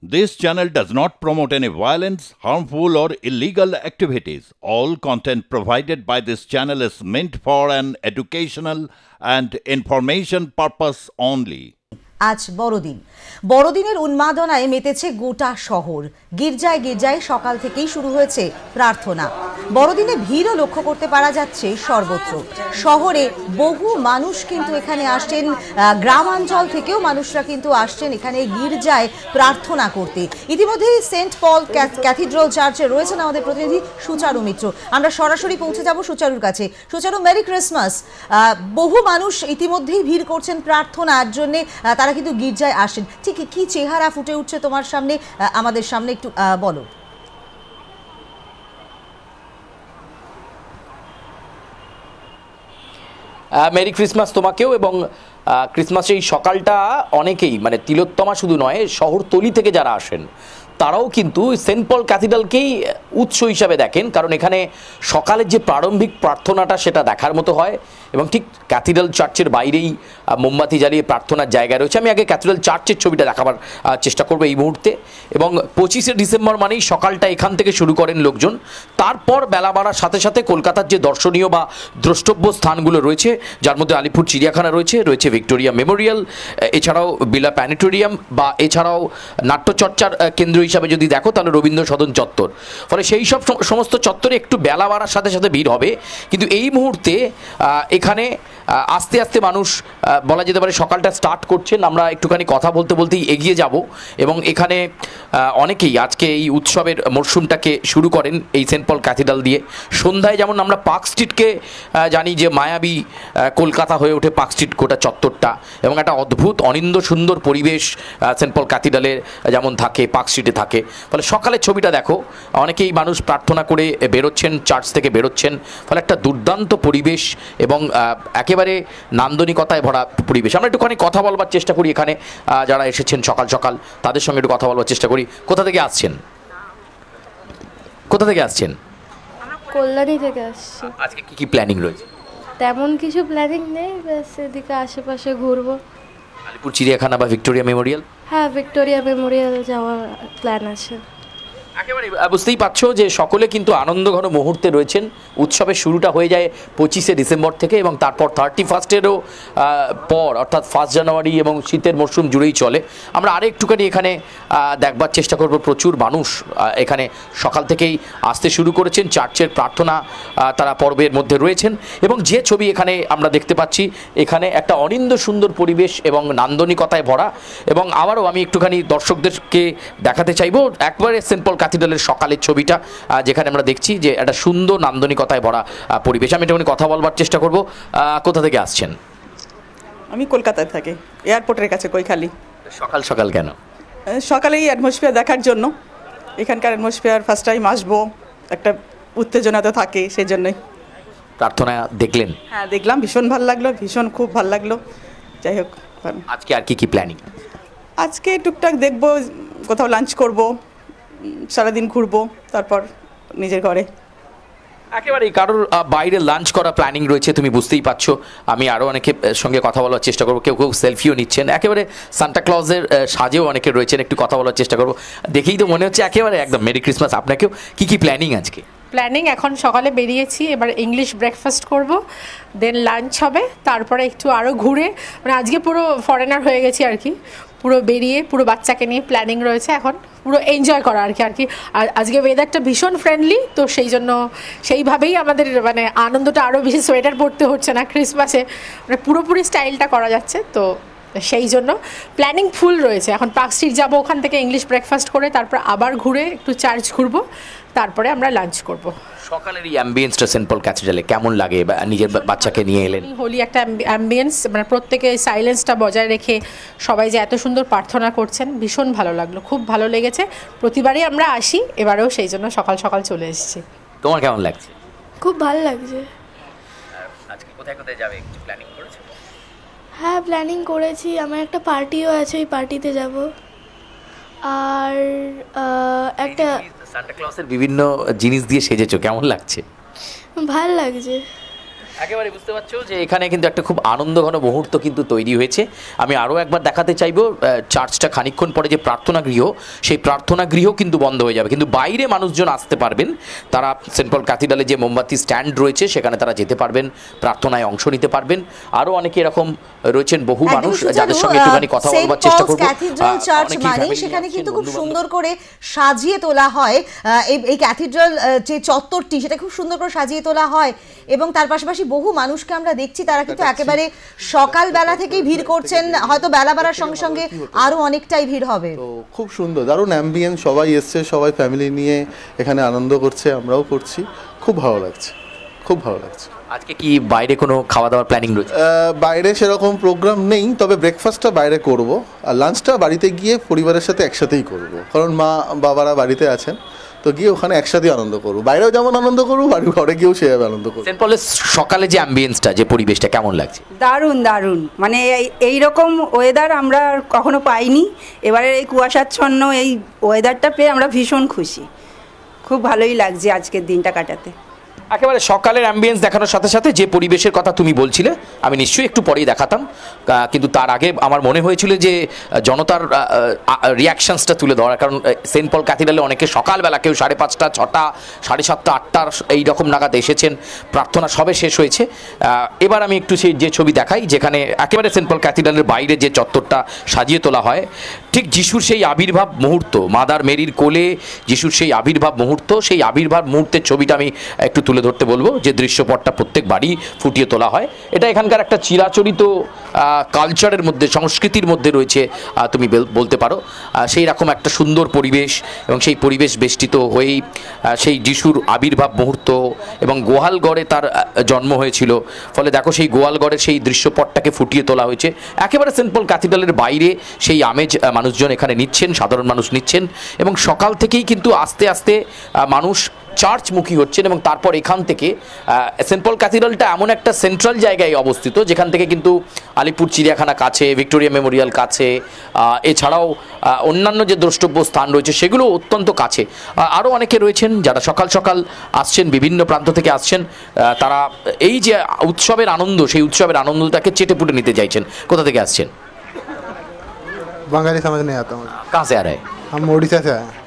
This channel does not promote any violence, harmful, or illegal activities. All content provided by this channel is meant for an educational and information purpose only. আজ বড়দিন। বড়দিনের উন্মাদনায় মেতেছে গোটা শহর। গির্জায় গির্জায় সকাল থেকেই শুরু হয়েছে প্রার্থনা। বড়দিনে ভিড়ও লক্ষ্য করতে পারা যাচ্ছে সর্বত্র। শহরে বহু মানুষ কিন্তু এখানে আসছেন, গ্রামাঞ্চল থেকেও মানুষরা কিন্তু আসছেন এখানে গির্জায় প্রার্থনা করতে। ইতিমধ্যেই সেন্ট পল ক্যাথিড্রাল চার্চে রয়েছেন আমাদের প্রতিনিধি সুচারু মিত্র। আমরা সরাসরি পৌঁছে যাব সুচারুর কাছে। সুচারু, মেরি ক্রিসমাস। বহু মানুষ ইতিমধ্যেই ভিড় করছেন প্রার্থনার জন্য, তারা কিন্তু গির্জায় আসেন। ঠিক কি চেহারা ফুটে উঠছে তোমার সামনে, আমাদের সামনে একটু বলো। মেরি ক্রিসমাস তোমাকেও। এবং ক্রিসমাসের এই সকালটা অনেকেই, মানে তিলোত্তমা শুধু নয়, শহরতলি থেকে যারা আসেন তারাও কিন্তু সেন্ট পল ক্যাথিড্রালকেই উৎস হিসাবে দেখেন, কারণ এখানে সকালের যে প্রারম্ভিক প্রার্থনাটা সেটা দেখার মতো হয়। এবং ঠিক ক্যাথিড্রাল চার্চের বাইরেই মোমবাতি জ্বালিয়ে প্রার্থনার জায়গা রয়েছে। আমি আগে ক্যাথিড্রাল চার্চের ছবিটা দেখাবার চেষ্টা করবো এই মুহূর্তে। এবং 25শে ডিসেম্বর মানেই সকালটা এখান থেকে শুরু করেন লোকজন। তারপর বেলা বাড়ার সাথে সাথে কলকাতার যে দর্শনীয় বা দ্রষ্টব্য স্থানগুলো রয়েছে, যার মধ্যে আলিপুর চিড়িয়াখানা রয়েছে ভিক্টোরিয়া মেমোরিয়াল, এছাড়াও বিড়লা প্ল্যানেটোরিয়াম, বা এছাড়াও নাট্যচর্চার কেন্দ্র হিসাবে যদি দেখো তাহলে রবীন্দ্র সদন চত্বর। ফলে সেই সব সমস্ত চত্বরে একটু বেলা বাড়ার সাথে সাথে ভিড় হবে। কিন্তু এই মুহূর্তে এখানে আস্তে আস্তে মানুষ বলা যেতে পারে সকালটা স্টার্ট করছেন। আমরা একটুখানি কথা বলতে বলতেই এগিয়ে যাব। এবং এখানে অনেকেই আজকে এই উৎসবের মরশুমটাকে শুরু করেন এই সেন্ট পল ক্যাথিড্রাল দিয়ে। সন্ধ্যায় যেমন আমরা পার্ক স্ট্রিটকে জানি যে মায়াবী কলকাতা হয়ে ওঠে পার্ক স্ট্রিট গোটা চত্বরটা, এবং একটা অদ্ভুত অনিন্দ্য সুন্দর পরিবেশ সেন্ট পল ক্যাথিড্রালের যেমন থাকে পার্ক স্ট্রিটে থাকে। ফলে সকালের ছবিটা দেখো, অনেকেই মানুষ প্রার্থনা করে বেরোচ্ছেন, চার্চ থেকে বেরোচ্ছেন। ফলে একটা দুর্দান্ত পরিবেশ এবং একেবারে নান্দনিকতায় ভরা পরিবেশ। আমরা একটুখানি কথা বলবার চেষ্টা করি এখানে যারা এসেছেন সকাল সকাল, তাদের সঙ্গে একটু কথা বলবার চেষ্টা করি। কোথা থেকে আসছেন? কল্যাণী থেকে আসছি। আজকে কি প্ল্যানিং রয়েছে? তেমন কিছু প্ল্যানিং নেই, ব্যাস এদিকে আশেপাশে ঘুরবো। আলিপুর চিড়িয়াখানা বা ভিক্টোরিয়া মেমোরিয়াল? হ্যাঁ, ভিক্টোরিয়া মেমোরিয়াল যাওয়ার প্ল্যান আছে। একেবারে বুঝতেই পারছো যে সকলে কিন্তু আনন্দঘন মুহূর্তে রয়েছেন। উৎসবের শুরুটা হয়ে যায় 25শে ডিসেম্বর থেকে, এবং তারপর 31স্টেরও পর অর্থাৎ 1 জানুয়ারি এবং শীতের মরশুম জুড়েই চলে। আমরা আরেকটুখানি এখানে দেখবার চেষ্টা করব। প্রচুর মানুষ এখানে সকাল থেকেই আসতে শুরু করেছেন, চার্চের প্রার্থনা তারা পর্বের মধ্যে রয়েছেন। এবং যে ছবি এখানে আমরা দেখতে পাচ্ছি, এখানে একটা অনিন্দ্য সুন্দর পরিবেশ এবং নান্দনিকতায় ভরা। এবং আবারও আমি একটুখানি দর্শকদেরকে দেখাতে চাইবো একবারে সেন্ট পল ক্যাথিড্রালের সকালের ছবিটা, যেখানে আমরা দেখছি যে একটা সুন্দর নান্দনিকতায় ভরা পরিবেশ। আমি একটুখানি কথা বলবার চেষ্টা করব। কোথা থেকে আসছেন? আমি কলকাতায় থাকি, এয়ারপোর্টের কাছে কৈখালি। সকাল সকাল কেন? সকালেই অ্যাটমসফিয়ার দেখার জন্য। এখানকার অ্যাটমসফিয়ার ফার্স্ট টাইম আসবো, একটা উত্তেজনা তো থাকে, সেই জন্যই। প্রার্থনা দেখলেন? হ্যাঁ দেখলাম, ভীষণ ভালো লাগলো, খুব ভালো লাগলো। যাই হোক, আজকে আর কি প্ল্যানিং? আজকে টুকটাক দেখবো, কোথাও লাঞ্চ করবো, সারাদিন ঘুরবো, তারপর নিজের ঘরে। একেবারেই কারোর বাইরে লাঞ্চ করা প্ল্যানিং রয়েছে, তুমি বুঝতেই পারছো। আমি আরও অনেকের সঙ্গে কথা বলার চেষ্টা করবো। কেউ সেলফিও নিচ্ছেন, একেবারে সান্টা ক্লজের সাজেও অনেকে রয়েছেন। একটু কথা বলার চেষ্টা করবো। দেখেই তো মনে হচ্ছে একেবারে একদম মেরি ক্রিসমাস। আপনাকেও কি প্ল্যানিং আজকে? প্ল্যানিং এখন সকালে বেরিয়েছি, এবার ইংলিশ ব্রেকফাস্ট করব, দেন লাঞ্চ হবে, তারপরে একটু আরও ঘুরে, মানে আজকে পুরো ফরেনার হয়ে গেছি আর কি, পুরো বেরিয়ে পুরো বাচ্চাকে নিয়ে প্ল্যানিং রয়েছে এখন পুরো এনজয় করা আর কি। আর আজকে ওয়েদারটা ভীষণ ফ্রেন্ডলি, তো সেই জন্য সেইভাবেই আমাদের মানে আনন্দটা আরও বেশি, সোয়েটার পরতে হচ্ছে না ক্রিসমাসে, মানে পুরোপুরি স্টাইলটা করা যাচ্ছে। তো সেই জন্য প্ল্যানিং ফুল রয়েছে। এখন পার্ক স্ট্রিট যাবো, ওখান থেকে ইংলিশ ব্রেকফাস্ট করে তারপর আবার ঘুরে একটু চার্চ ঘুরবো, তারপরে আমরা লাঞ্চ করব। সকালের এই অ্যাম্বিয়েন্সটা সেন্ট পল ক্যাথিড্রালে কেমন লাগে? নিজের বাচ্চাকে নিয়ে এলেন, হোলি একটা অ্যাম্বিয়েন্স, মানে প্রত্যেকে সাইলেন্সটা বজায় রেখে সবাই যে এত সুন্দর প্রার্থনা করছেন, ভীষণ ভালো লাগলো, খুব ভালো লেগেছে। প্রতিবারই আমরা আসি, এবারেও সেই জন্য সকাল সকাল চলে এসেছি। তোমার কেমন লাগছে? খুব ভালো লাগছে। আজকে কোথায় কোথায় যাবে, কিছু প্ল্যানিং করেছো? হ্যাঁ, প্ল্যানিং করেছি, আমার একটা পার্টিও আছে, ওই পার্টিতে যাব। আর একটা সান্টা ক্লজের বিভিন্ন জিনিস দিয়ে সেজেছো, কেমন লাগছে? ভাল লাগছে। একেবারে বুঝতে পারছো যে এখানে কিন্তু একটা খুব আনন্দঘন মুহূর্ত কিন্তু তৈরি হয়েছে। আমি আরও একবার দেখাতে চাইবো, চার্চটা খানিকক্ষণ পরে যে প্রার্থনা গৃহ, সেই প্রার্থনা গৃহ কিন্তু বন্ধ হয়ে যাবে, কিন্তু বাইরে মানুষজন আসতে পারবেন। তারা সেন্ট পল ক্যাথিড্রালে যে মোমবাতি স্ট্যান্ড রয়েছে সেখানে তারা যেতে পারবেন, প্রার্থনায় অংশ নিতে পারবেন। আরও অনেকে এরকম রয়েছেন, বহু মানুষ যাদের সঙ্গে একটুখানি কথা বলবার চেষ্টা করব। ক্যাথিড্রাল চার্চ মানে সেখানে কিন্তু খুব সুন্দর করে সাজিয়ে তোলা হয়, এই ক্যাথিড্রাল যে চত্বরটি সেটা খুব সুন্দর করে সাজিয়ে তোলা হয়, এবং তার পাশাপাশি বহু মানুষকে আমরা দেখছি তারা কিন্তু একেবারে সকালবেলা থেকেই ভিড় করছেন, হয়তো বেলা বাড়ার সঙ্গে সঙ্গে আরো অনেকটাই ভিড় হবে। তো খুব সুন্দর, দারুণ অ্যাম্বিয়েন্স, সবাই এসছে, সবাই ফ্যামিলি নিয়ে এখানে আনন্দ করছে, আমরাও করছি, খুব ভালো লাগছে, খুব ভালো লাগছে। আজকে কি বাইরে কোনো খাওয়া দাওয়ার প্ল্যানিং রয়েছে? বাইরে সেরকম প্রোগ্রাম নেই, তবে ব্রেকফাস্টটা বাইরে করব, আর লাঞ্চটা বাড়িতে গিয়ে পরিবারের সাথে একসাথেই করব, কারণ মা বাবারা বাড়িতে আছেন, তো গিয়ে ওখানে একসাথেই আনন্দ করবো, বাইরেও যেমন আনন্দ করবো, বাড়ির ঘরে গিয়েও সেভাবে আনন্দ করবো। সেন্ট পলের সকালে যে অ্যাম্বিয়েন্সটা, যে পরিবেশটা কেমন লাগছে? দারুণ দারুণ, মানে এইরকম ওয়েদার আমরা কখনো পাইনি, এবারে এই কুয়াশাচ্ছন্ন এই ওয়েদারটা পেয়ে আমরা ভীষণ খুশি, খুব ভালোই লাগছে আজকের দিনটা কাটাতে। একেবারে সকালের অ্যাম্বিয়েন্স দেখানোর সাথে সাথে যে পরিবেশের কথা তুমি বলছিলে, আমি নিশ্চয়ই একটু পরেই দেখাতাম, কিন্তু তার আগে আমার মনে হয়েছিল যে জনতার রিয়াকশানসটা তুলে ধরার, কারণ সেন্ট পল ক্যাথিড্রালে অনেকে সকালবেলা, কেউ 5:30, 6টা, 7:30, 8টার এই রকম নাগাদ এসেছেন, প্রার্থনা সবে শেষ হয়েছে। এবার আমি একটু সেই যে ছবি দেখাই, যেখানে একেবারে সেন্ট পল ক্যাথিড্রালের বাইরে যে চত্বরটা সাজিয়ে তোলা হয়, ঠিক যিশুর সেই আবির্ভাব মুহূর্ত, মাদার মেরির কোলে যিশুর সেই আবির্ভাব মুহূর্ত, সেই আবির্ভাব মুহূর্তের ছবিটা আমি একটু তুলে ধরতে বলবো, যে দৃশ্যপটটা প্রত্যেক বাড়ি ফুটিয়ে তোলা হয়। এটা এখানকার একটা চিরাচরিত কালচারের মধ্যে, সংস্কৃতির মধ্যে রয়েছে, তুমি বলতে পারো। সেই রকম একটা সুন্দর পরিবেশ, এবং সেই পরিবেশ বেষ্টিত হয়েই সেই যিশুর আবির্ভাব মুহূর্ত, এবং গোয়ালগড়ে তার জন্ম হয়েছিল, ফলে দেখো সেই গোয়ালগড়ের সেই দৃশ্যপটটাকে ফুটিয়ে তোলা হয়েছে। একেবারে সেন্ট পল ক্যাথিড্রালের বাইরে সেই আমেজ মানুষজন এখানে নিচ্ছেন, সাধারণ মানুষ নিচ্ছেন, এবং সকাল থেকেই কিন্তু আস্তে আস্তে মানুষ চার্চমুখী হচ্ছেন। এবং তারপর এখান থেকে সেন্ট পল ক্যাথিড্রালটা এমন একটা সেন্ট্রাল জায়গায় অবস্থিত, যেখান থেকে কিন্তু আলিপুর চিড়িয়াখানা কাছে, ভিক্টোরিয়া মেমোরিয়াল কাছে, এছাড়াও অন্যান্য যে দ্রষ্টব্য স্থান রয়েছে সেগুলো অত্যন্ত কাছে। আরও অনেকে রয়েছেন যারা সকাল সকাল আসছেন, বিভিন্ন প্রান্ত থেকে আসছেন, তারা এই যে উৎসবের আনন্দ, সেই উৎসবের আনন্দটাকে চেটেপুটে নিতে চাইছেন। কোথা থেকে আসছেন? बंगाली समझ नहीं आता मुझे। कहाँ से आ रहे हैं? हम उड़ीसा से आए हैं।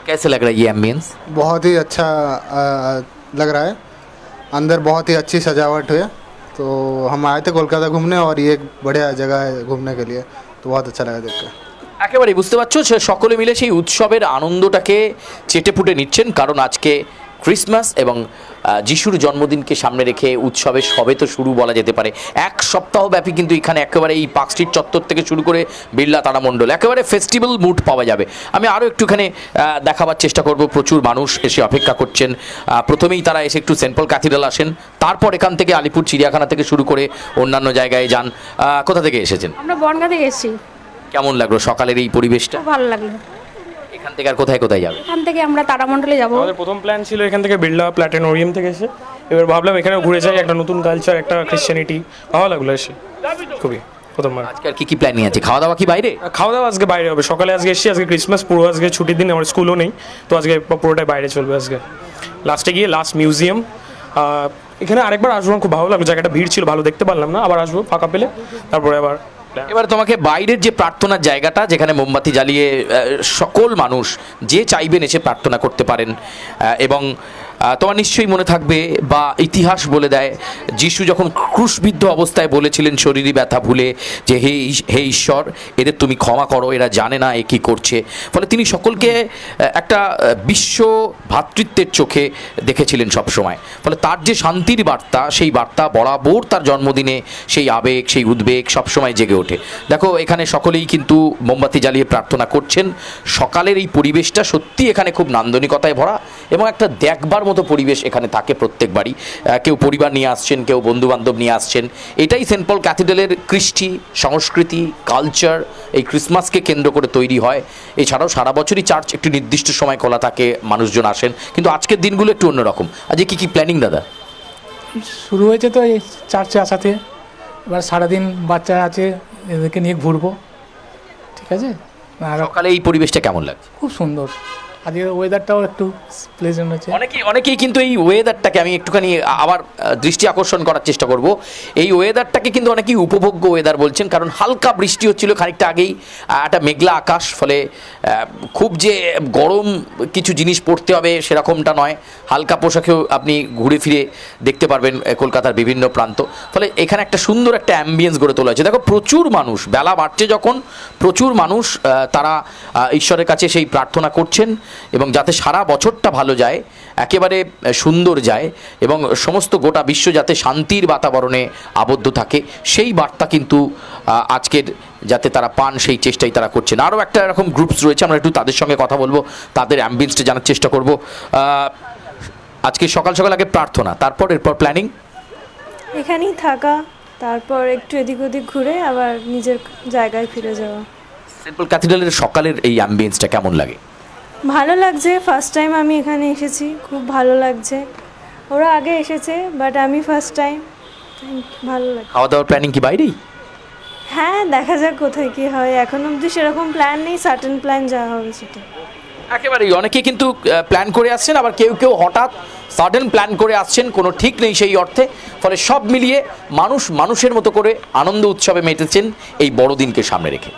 कैसे लग रहा है ये एम्बियंस? बहुत ही अच्छा लग रहा है, अंदर बहुत ही अच्छी सजावट है, तो हम आए थे कोलकाता घूमने, और ये एक बढ़िया जगह है घूमने के लिए, तो बहुत अच्छा लगा देख कर। একেবারে বুঝতে পারছো, সকলে মিলে সেই উৎসবের আনন্দটাকে চেটেপুটে নিচ্ছেন, কারণ আজকে ক্রিসমাস এবং যিশুর জন্মদিনকে সামনে রেখে উৎসবের সবে তো শুরু বলা যেতে পারে। এক সপ্তাহ ব্যাপী কিন্তু এখানে একেবারে এই পার্ক স্ট্রিট চত্বর থেকে শুরু করে বিড়লা তারামণ্ডল একেবারে ফেস্টিভ্যাল মুড পাওয়া যাবে। আমি আরও একটুখানি দেখাবার চেষ্টা করব। প্রচুর মানুষ এসে অপেক্ষা করছেন। প্রথমেই তারা এসে একটু সেন্ট পল ক্যাথিড্রাল আসেন, তারপর এখান থেকে আলিপুর চিড়িয়াখানা থেকে শুরু করে অন্যান্য জায়গায় যান। কোথা থেকে এসেছেন? আমরা বনগাঁ থেকে এসেছি। কেমন লাগলো সকালের এই পরিবেশটা? ভালো লাগলো। এখান থেকে আর কোথায় কোথায় যাবে? এখান থেকে আমরা তারামণ্ডলে যাব। আমাদের প্রথম প্ল্যান ছিল এখান থেকে বিড়লা প্ল্যানেটোরিয়াম থেকে এসে, এবার ভাবলাম এখানে ঘুরে যাই, একটা নতুন কালচার, একটা ক্রিশ্চিয়ানিটি, ভালো লাগলো এসে খুবই। প্রথমবার আজকে আর কি প্ল্যানিং আছে? খাওয়া দাওয়া কি বাইরে? খাওয়া দাওয়া আজকে বাইরে হবে। সকালে আজকে এসেছি, আজকে ক্রিসমাস পুরো, আজকে ছুটির দিন, আমার স্কুলও নেই, তো আজকে পুরোটাই বাইরে চলবে। আজকে লাস্টে গিয়ে লাস্ট মিউজিয়াম, এখানে আরেকবার আসবো, খুব ভালো লাগলো, জায়গাটা ভিড় ছিল, ভালো দেখতে পারলাম না, আবার আসবো ফাঁকা পেলে, তারপরে আবার। এবার তোমাকে বাইরের যে প্রার্থনার জায়গাটা, যেখানে মোমবাতি জ্বালিয়ে সকল মানুষ যে চাইবেন এসে প্রার্থনা করতে পারেন, এবং তোমার নিশ্চয়ই মনে থাকবে বা ইতিহাস বলে দেয়, যিশু যখন ক্রুশবিদ্ধ অবস্থায় বলেছিলেন শরীরী ব্যথা ভুলে যে হে ঈশ্বর, এদের তুমি ক্ষমা করো, এরা জানে না এ কী করছে। ফলে তিনি সকলকে একটা বিশ্ব ভ্রাতৃত্বের চোখে দেখেছিলেন সবসময়। ফলে তার যে শান্তির বার্তা, সেই বার্তা বরাবর তার জন্মদিনে সেই আবেগ, সেই উদ্বেগ সবসময় জেগে ওঠে। দেখো এখানে সকলেই কিন্তু মোমবাতি জ্বালিয়ে প্রার্থনা করছেন। সকালের এই পরিবেশটা সত্যি এখানে খুব নান্দনিকতায় ভরা, এবং একটা দেখবার মতো পরিবেশ এখানে থাকে প্রত্যেকবারই। কেউ পরিবার নিয়ে আসছেন, কেউ বন্ধুবান্ধব নিয়ে আসছেন। এটাই সেন্ট পল ক্যাথিড্রালের কৃষ্টি, সংস্কৃতি, কালচার এই ক্রিসমাসকে কেন্দ্র করে তৈরি হয়। এছাড়াও সারা বছরই চার্চ একটি নির্দিষ্ট সময় খোলা থাকে, মানুষজন আসেন, কিন্তু আজকের দিনগুলো একটু অন্যরকম। আজকে কী কী প্ল্যানিং দাদা? শুরু হয়েছে তো এই চার্চে আসাতে, এবার সারাদিন বাচ্চা আছে, এদেরকে নিয়ে ঘুরবো, ঠিক আছে। সকালে এই পরিবেশটা কেমন লাগছে? খুব সুন্দর, আজকে ওয়েদারটাও একটু প্লেজেন্ট হচ্ছে। অনেকেই কিন্তু এই ওয়েদারটাকে আমি একটুখানি আবার দৃষ্টি আকর্ষণ করার চেষ্টা করব, এই ওয়েদারটাকে কিন্তু অনেকেই উপভোগ্য ওয়েদার বলছেন, কারণ হালকা বৃষ্টি হচ্ছিল খানিকটা আগেই, একটা মেঘলা আকাশ, ফলে খুব যে গরম কিছু জিনিস পরতে হবে সেরকমটা নয়, হালকা পোশাকেও আপনি ঘুরে ফিরে দেখতে পারবেন কলকাতার বিভিন্ন প্রান্ত। ফলে এখানে একটা সুন্দর একটা অ্যাম্বিয়েন্স গড়ে তোলা হয়েছে। দেখো প্রচুর মানুষ, বেলা বাড়ছে যখন প্রচুর মানুষ তারা ঈশ্বরের কাছে সেই প্রার্থনা করছেন এবং যাতে সারা বছরটা ভালো যায়, একেবারে সুন্দর যায় এবং সমস্ত গোটা বিশ্ব যাতে শান্তির বাতাবরণে আবদ্ধ থাকে, সেই বার্তা কিন্তু আজকের যাতে তারা পান সেই চেষ্টাই তারা করছেন। আরও একটা এরকম গ্রুপস রয়েছে, আমরা একটু তাদের সঙ্গে কথা বলবো, তাদের অ্যাম্বিয়েন্সটা জানার চেষ্টা করব। আজকে সকাল সকাল আগে প্রার্থনা, এরপর প্ল্যানিং এখানেই থাকা, তারপর একটু এদিক ওদিক ঘুরে আবার নিজের জায়গায় ফিরে যাওয়া। সেন্ট পল ক্যাথিড্রালের সকালের এই অ্যাম্বিয়েন্সটা কেমন লাগে? ভালো লাগছে, ফার্স্ট টাইম আমি এখানে এসেছি, খুব ভালো লাগছে। ওরা আগে এসেছে বাট আমি ফার্স্ট টাইম, ভালো লাগে। খাওয়া দাওয়ার প্ল্যানিং কি বাইরেই? হ্যাঁ, দেখা যাক কোথায় কি হয়, এখন অবধি সেরকম প্ল্যান নেই, সার্টেন প্ল্যান যা হবে সেটা। একেবারেই অনেকে কিন্তু প্ল্যান করে আসছেন, আবার কেউ কেউ হঠাৎ সাডেন প্ল্যান করে আসছেন, কোনো ঠিক নেই সেই অর্থে। ফলে সব মিলিয়ে মানুষের মতো করে আনন্দ উৎসবে মেতেছেন এই বড়দিনকে সামনে রেখে।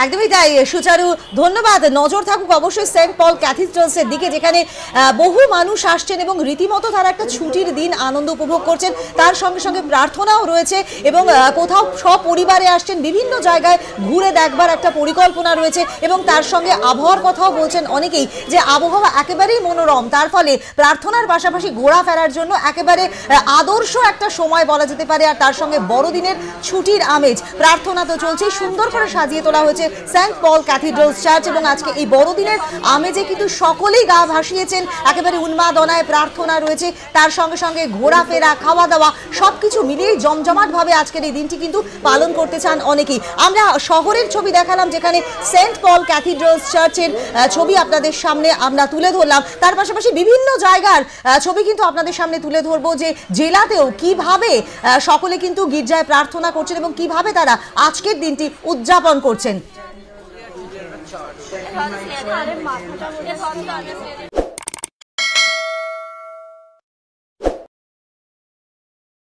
একদমই তাই সুচারু, ধন্যবাদ। নজর থাকুক অবশ্যই সেন্ট পল ক্যাথিড্রালসের দিকে, যেখানে বহু মানুষ আসছেন এবং রীতিমতো তারা একটা ছুটির দিন আনন্দ উপভোগ করছেন, তার সঙ্গে সঙ্গে প্রার্থনাও রয়েছে এবং কোথাও সপরিবারে আসছেন, বিভিন্ন জায়গায় ঘুরে দেখবার একটা পরিকল্পনা রয়েছে এবং তার সঙ্গে আবহাওয়ার কথাও বলছেন অনেকেই যে আবহাওয়া একেবারেই মনোরম, তার ফলে প্রার্থনার পাশাপাশি ঘোরাফেরার জন্য একেবারে আদর্শ একটা সময় বলা যেতে পারে। আর তার সঙ্গে বড়দিনের ছুটির আমেজ, প্রার্থনা তো চলছে, সুন্দর করে সাজিয়ে তোলা হয়েছে সেন্ট পল ক্যাথিড্রাল চার্চ এবং আজকে এই বড়দিনের আমেজে কিন্তু সকলেই গা ভাসিয়েছেন, একেবারে উন্মাদনায় প্রার্থনা রয়েছে, তার সঙ্গে সঙ্গে ঘোরাফেরা, খাওয়া দাওয়া সবকিছু মিলিয়েই জমজমাটভাবে আজকের এই দিনটি কিন্তু পালন করতে চান অনেকেই। আমরা শহরের ছবি দেখালাম, যেখানে সেন্ট পল ক্যাথিড্রাল চার্চের ছবি আপনাদের সামনে আমরা তুলে ধরলাম, তার পাশাপাশি বিভিন্ন জায়গার ছবি কিন্তু আপনাদের সামনে তুলে ধরবো, যে জেলাতেও কিভাবে সকলে কিন্তু গির্জায় প্রার্থনা করছেন এবং কিভাবে তারা আজকের দিনটি উদযাপন করছেন।